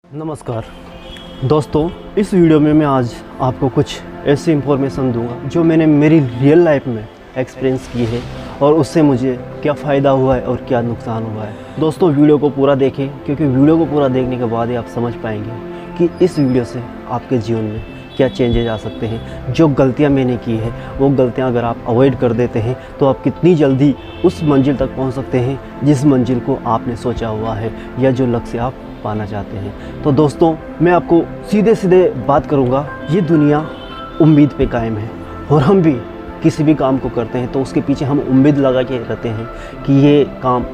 नमस्कार दोस्तों, इस वीडियो में मैं आज आपको कुछ ऐसी इंफॉर्मेशन दूंगा जो मैंने मेरी रियल लाइफ में एक्सपीरियंस की है और उससे मुझे क्या फ़ायदा हुआ है और क्या नुकसान हुआ है। दोस्तों वीडियो को पूरा देखें, क्योंकि वीडियो को पूरा देखने के बाद ही आप समझ पाएंगे कि इस वीडियो से आपके जीवन में क्या चेंजेज आ सकते हैं। जो गलतियां मैंने की है वो गलतियां अगर आप अवॉइड कर देते हैं तो आप कितनी जल्दी उस मंजिल तक पहुंच सकते हैं जिस मंजिल को आपने सोचा हुआ है या जो लक्ष्य आप पाना चाहते हैं। तो दोस्तों मैं आपको सीधे सीधे बात करूंगा, ये दुनिया उम्मीद पे कायम है और हम भी किसी भी काम को करते हैं तो उसके पीछे हम उम्मीद लगा के रहते हैं कि ये काम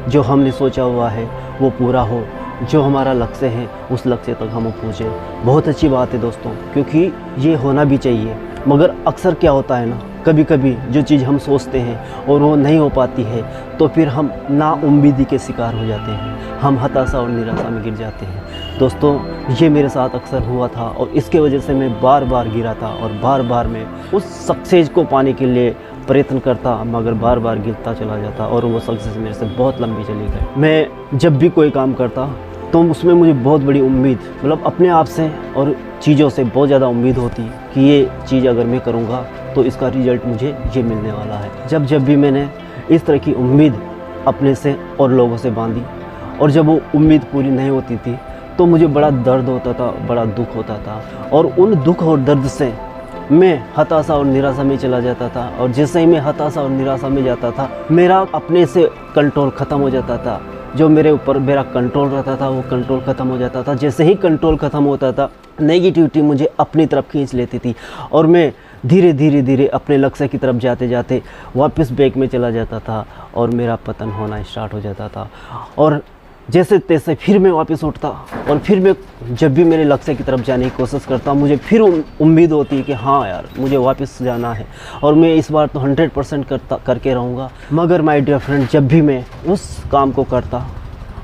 जो हमने सोचा हुआ है वो पूरा हो, जो हमारा लक्ष्य है उस लक्ष्य तक हम पहुँचे। बहुत अच्छी बात है दोस्तों, क्योंकि ये होना भी चाहिए। मगर अक्सर क्या होता है ना, कभी कभी जो चीज़ हम सोचते हैं और वो नहीं हो पाती है तो फिर हम नाउम्मीदी के शिकार हो जाते हैं, हम हताशा और निराशा में गिर जाते हैं। दोस्तों ये मेरे साथ अक्सर हुआ था और इसके वजह से मैं बार बार गिरा था और बार बार मैं उस सक्सेस को पाने के लिए प्रयत्न करता, मगर बार बार गिरता चला जाता और वो सक्सेस मेरे से बहुत लंबी चली गई। मैं जब भी कोई काम करता तो उसमें मुझे बहुत बड़ी उम्मीद, मतलब अपने आप से और चीज़ों से बहुत ज़्यादा उम्मीद होती कि ये चीज़ अगर मैं करूँगा तो इसका रिज़ल्ट मुझे ये मिलने वाला है। जब भी मैंने इस तरह की उम्मीद अपने से और लोगों से बांधी और जब वो उम्मीद पूरी नहीं होती थी तो मुझे बड़ा दर्द होता था, बड़ा दुख होता था और उन दुख और दर्द से मैं हताशा और निराशा में चला जाता था। और जैसे ही मैं हताशा और निराशा में जाता था मेरा अपने से कंट्रोल ख़त्म हो जाता था। जो मेरे ऊपर मेरा कंट्रोल रहता था वो कंट्रोल ख़त्म हो जाता था। जैसे ही कंट्रोल ख़त्म होता था नेगेटिविटी मुझे अपनी तरफ खींच लेती थी और मैं धीरे धीरे अपने लक्ष्य की तरफ जाते जाते वापस बैक में चला जाता था और मेरा पतन होना स्टार्ट हो जाता था। और जैसे तैसे फिर मैं वापस उठता और फिर मैं जब भी मेरे लक्ष्य की तरफ जाने की कोशिश करता मुझे फिर उम्मीद होती है कि हाँ यार मुझे वापस जाना है और मैं इस बार तो 100% करके रहूँगा। मगर माय डियर फ्रेंड, जब भी मैं उस काम को करता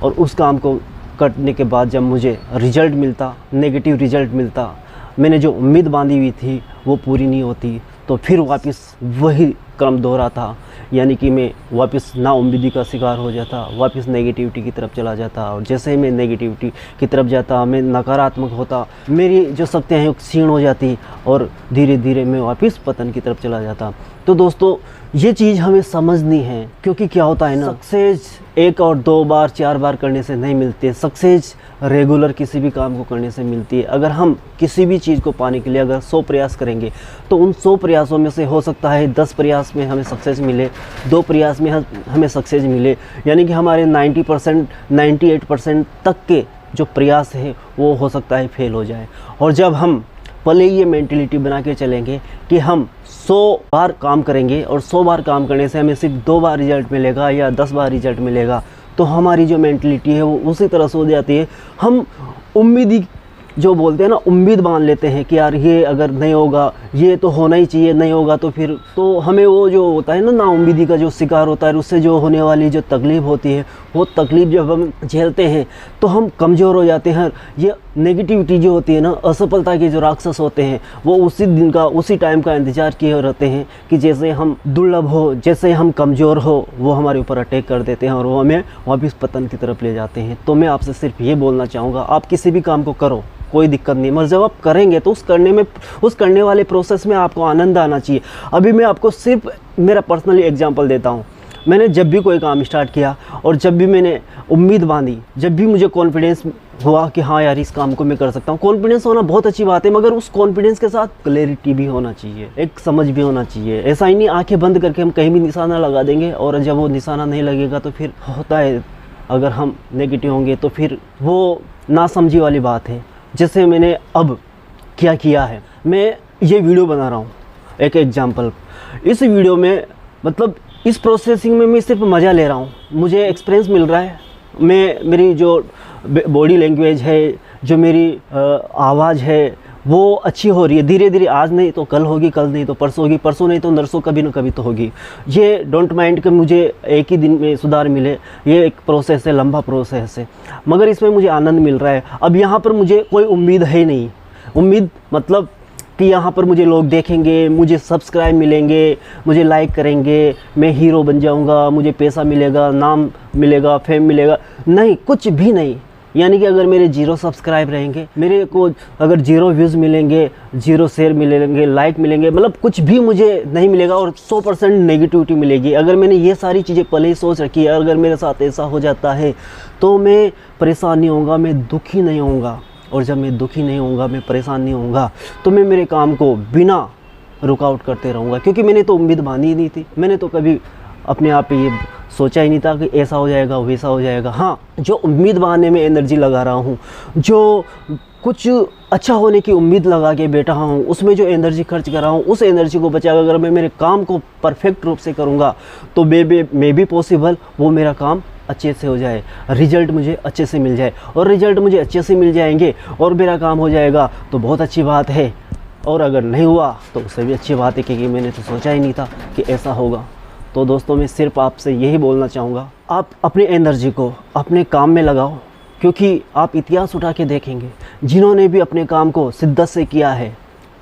और उस काम को करने के बाद जब मुझे रिजल्ट मिलता, नेगेटिव रिजल्ट मिलता, मैंने जो उम्मीद बांधी हुई थी वो पूरी नहीं होती, तो फिर वापस वही क्रम दोहरा था। यानी कि मैं वापस नाउम्मीदी का शिकार हो जाता, वापस नेगेटिविटी की तरफ चला जाता और जैसे ही मैं नेगेटिविटी की तरफ जाता, मैं नकारात्मक होता, मेरी जो शक्तियाँ हैं क्षीण हो जाती और धीरे धीरे मैं वापस पतन की तरफ चला जाता। तो दोस्तों ये चीज़ हमें समझनी है, क्योंकि क्या होता है ना, सक्सेस एक और दो बार चार बार करने से नहीं मिलती है, सक्सेस रेगुलर किसी भी काम को करने से मिलती है। अगर हम किसी भी चीज़ को पाने के लिए अगर 100 प्रयास करेंगे तो उन 100 प्रयासों में से हो सकता है 10 प्रयास में हमें सक्सेस मिले, 2 प्रयास में हमें सक्सेस मिले, यानी कि हमारे 90% 98% तक के जो प्रयास है वो हो सकता है फेल हो जाए। और जब हम पहले ये मेंटलिटी बना के चलेंगे कि हम 100 बार काम करेंगे और 100 बार काम करने से हमें सिर्फ 2 बार रिजल्ट मिलेगा या 10 बार रिजल्ट मिलेगा, तो हमारी जो मेंटलिटी है वो उसी तरह से हो जाती है। हम उम्मीद जो बोलते हैं ना, उम्मीद बांध लेते हैं कि यार ये अगर नहीं होगा ये तो होना ही चाहिए, नहीं होगा तो फिर तो हमें वो जो होता है ना नाउम्मीदी का जो शिकार होता है, उससे जो होने वाली जो तकलीफ़ होती है वो तकलीफ़ जब हम झेलते हैं तो हम कमज़ोर हो जाते हैं। ये नेगेटिविटी जो होती है ना, असफलता के जो राक्षस होते हैं वो उसी दिन का उसी टाइम का इंतज़ार किए रहते हैं कि जैसे हम दुर्लभ हो, जैसे हम कमज़ोर हो, वो हमारे ऊपर अटैक कर देते हैं और वो हमें वापस पतन की तरफ ले जाते हैं। तो मैं आपसे सिर्फ ये बोलना चाहूँगा, आप किसी भी काम को करो, कोई दिक्कत नहीं, मगर जब आप करेंगे तो उस करने वाले प्रोसेस में आपको आनंद आना चाहिए। अभी मैं आपको सिर्फ मेरा पर्सनली एग्जांपल देता हूँ। मैंने जब भी कोई काम स्टार्ट किया और जब भी मैंने उम्मीद बांधी, जब भी मुझे कॉन्फिडेंस हुआ कि हाँ यार इस काम को मैं कर सकता हूँ, कॉन्फिडेंस होना बहुत अच्छी बात है, मगर उस कॉन्फिडेंस के साथ क्लैरिटी भी होना चाहिए, एक समझ भी होना चाहिए। ऐसा ही नहीं आंखें बंद करके हम कहीं भी निशाना लगा देंगे और जब वो निशाना नहीं लगेगा तो फिर होता है अगर हम नेगेटिव होंगे तो फिर वो नासमझी वाली बात है। जैसे मैंने अब क्या किया है, मैं ये वीडियो बना रहा हूँ एक एग्जांपल। इस वीडियो में मतलब इस प्रोसेसिंग में मैं सिर्फ मज़ा ले रहा हूँ, मुझे एक्सपीरियंस मिल रहा है। मेरी जो बॉडी लैंग्वेज है, जो मेरी आवाज़ है वो अच्छी हो रही है धीरे धीरे। आज नहीं तो कल होगी, कल नहीं तो परसों होगी, परसों नहीं तो नरसों कभी ना कभी तो होगी। ये डोंट माइंड कि मुझे एक ही दिन में सुधार मिले, ये एक प्रोसेस है, लंबा प्रोसेस है, मगर इसमें मुझे आनंद मिल रहा है। अब यहाँ पर मुझे कोई उम्मीद है नहीं, उम्मीद मतलब कि यहाँ पर मुझे लोग देखेंगे, मुझे सब्सक्राइब मिलेंगे, मुझे लाइक करेंगे, मैं हीरो बन जाऊँगा, मुझे पैसा मिलेगा, नाम मिलेगा, फेम मिलेगा, नहीं, कुछ भी नहीं। यानी कि अगर मेरे 0 सब्सक्राइब रहेंगे, मेरे को अगर 0 व्यूज़ मिलेंगे, 0 शेयर मिलेंगे, लाइक मिलेंगे, मतलब कुछ भी मुझे नहीं मिलेगा और 100% नेगेटिविटी मिलेगी। अगर मैंने ये सारी चीज़ें पहले ही सोच रखी है, अगर मेरे साथ ऐसा हो जाता है तो मैं परेशान नहीं होऊंगा, मैं दुखी नहीं होऊंगा। और जब मैं दुखी नहीं होऊंगा, मैं परेशान नहीं होऊंगा, तो मैं मेरे काम को बिना रुकावट करते रहूँगा। क्योंकि मैंने तो उम्मीद बांधी ही नहीं थी, मैंने तो कभी अपने आप पे ये सोचा ही नहीं था कि ऐसा हो जाएगा, वैसा हो जाएगा। हाँ, जो उम्मीद बांधने में एनर्जी लगा रहा हूँ, जो कुछ अच्छा होने की उम्मीद लगा के बैठा हूँ, उसमें जो एनर्जी खर्च कर रहा हूँ, उस एनर्जी को बचा अगर मैं मेरे काम को परफेक्ट रूप से करूँगा तो मे बी पॉसिबल वो मेरा काम अच्छे से हो जाए, रिजल्ट मुझे अच्छे से मिल जाए। और रिजल्ट मुझे अच्छे से मिल जाएंगे और मेरा काम हो जाएगा तो बहुत अच्छी बात है। और अगर नहीं हुआ तो उससे भी अच्छी बात है, क्योंकि मैंने तो सोचा ही नहीं था कि ऐसा होगा। तो दोस्तों, मैं सिर्फ आपसे यही बोलना चाहूँगा, आप अपनी एनर्जी को अपने काम में लगाओ। क्योंकि आप इतिहास उठा के देखेंगे, जिन्होंने भी अपने काम को शिद्दत से किया है,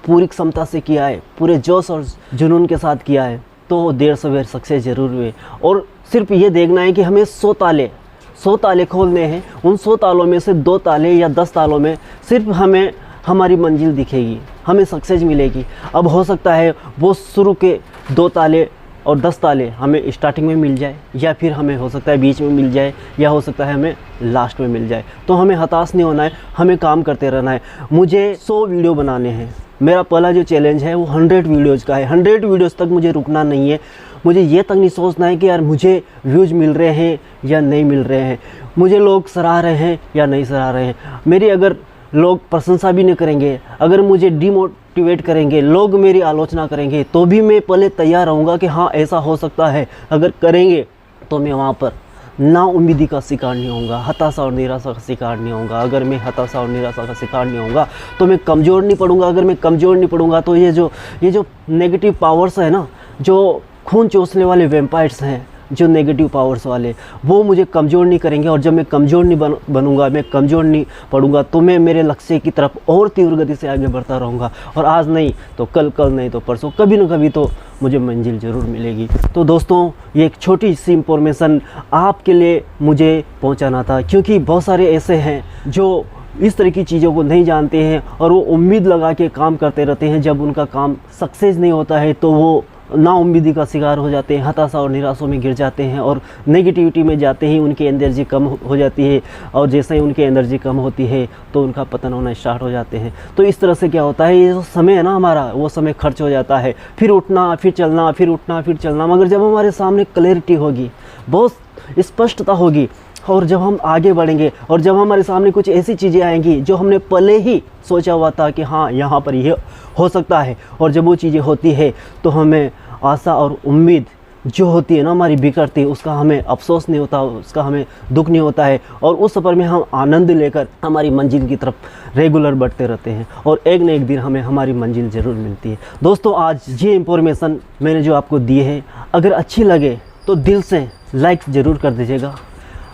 पूरी क्षमता से किया है, पूरे जोश और जुनून के साथ किया है, तो देर सवेर सक्सेस ज़रूर हुए। और सिर्फ ये देखना है कि हमें 100 ताले खोलने हैं, उन 100 तालों में से 2 ताले या 10 तालों में सिर्फ हमें हमारी मंजिल दिखेगी, हमें सक्सेस मिलेगी। अब हो सकता है वो शुरू के 2 ताले और 10 ताले हमें स्टार्टिंग में मिल जाए, या फिर हमें हो सकता है बीच में मिल जाए, या हो सकता है हमें लास्ट में मिल जाए। तो हमें हताश नहीं होना है, हमें काम करते रहना है। मुझे 100 वीडियो बनाने हैं, मेरा पहला जो चैलेंज है वो 100 वीडियोज़ का है। 100 वीडियोज़ तक मुझे रुकना नहीं है। मुझे ये तक नहीं सोचना है कि यार मुझे व्यूज़ मिल रहे हैं या नहीं मिल रहे हैं, मुझे लोग सराह रहे हैं या नहीं सराह रहे हैं। मेरी अगर लोग प्रशंसा भी नहीं करेंगे, अगर मुझे डिमोटिवेट करेंगे, लोग मेरी आलोचना करेंगे, तो भी मैं पहले तैयार रहूँगा कि हाँ ऐसा हो सकता है। अगर करेंगे तो मैं वहाँ पर नाउम्मीदी का शिकार नहीं होऊंगा, हताशा और निराशा का शिकार नहीं होऊंगा। अगर मैं हताशा और निराशा का शिकार नहीं होऊंगा तो मैं कमज़ोर नहीं पड़ूंगा। अगर मैं कमज़ोर नहीं पड़ूंगा तो ये जो नेगेटिव पावर्स है ना, जो खून चूसने वाले वैम्पायर्स हैं, जो नेगेटिव पावर्स वाले, वो मुझे कमज़ोर नहीं करेंगे। और जब मैं कमज़ोर नहीं बनूंगा, मैं कमज़ोर नहीं पड़ूंगा, तो मैं मेरे लक्ष्य की तरफ और तीव्र गति से आगे बढ़ता रहूँगा। और आज नहीं तो कल नहीं तो परसों, कभी ना कभी तो मुझे मंजिल ज़रूर मिलेगी। तो दोस्तों, ये एक छोटी सी इंफॉर्मेशन आपके लिए मुझे पहुँचाना था, क्योंकि बहुत सारे ऐसे हैं जो इस तरह की चीज़ों को नहीं जानते हैं और वो उम्मीद लगा के काम करते रहते हैं। जब उनका काम सक्सेस नहीं होता है तो वो नाउम्मीदी का शिकार हो जाते हैं, हताशा और निराशों में गिर जाते हैं और नेगेटिविटी में जाते ही उनकी एनर्जी कम हो जाती है। और जैसे ही उनकी एनर्जी कम होती है तो उनका पतन होना स्टार्ट हो जाते हैं। तो इस तरह से क्या होता है, ये जो समय है ना हमारा, वो समय खर्च हो जाता है। फिर उठना, फिर चलना, फिर उठना, फिर चलना। मगर जब हमारे सामने क्लैरिटी होगी, बहुत स्पष्टता होगी, और जब हम आगे बढ़ेंगे और जब हमारे सामने कुछ ऐसी चीज़ें आएंगी जो हमने पहले ही सोचा हुआ था कि हाँ यहाँ पर ये हो सकता है, और जब वो चीज़ें होती है तो हमें आशा और उम्मीद जो होती है ना हमारी बिखरती है, उसका हमें अफसोस नहीं होता, उसका हमें दुख नहीं होता है। और उस सफ़र में हम आनंद लेकर हमारी मंजिल की तरफ रेगुलर बढ़ते रहते हैं और एक न एक दिन हमें हमारी मंजिल ज़रूर मिलती है। दोस्तों, आज ये इंफॉर्मेशन मैंने जो आपको दी है, अगर अच्छी लगे तो दिल से लाइक ज़रूर कर दीजिएगा,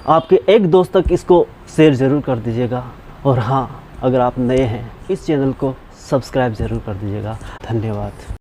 आपके एक दोस्त तक इसको शेयर ज़रूर कर दीजिएगा। और हाँ, अगर आप नए हैं, इस चैनल को सब्सक्राइब ज़रूर कर दीजिएगा। धन्यवाद।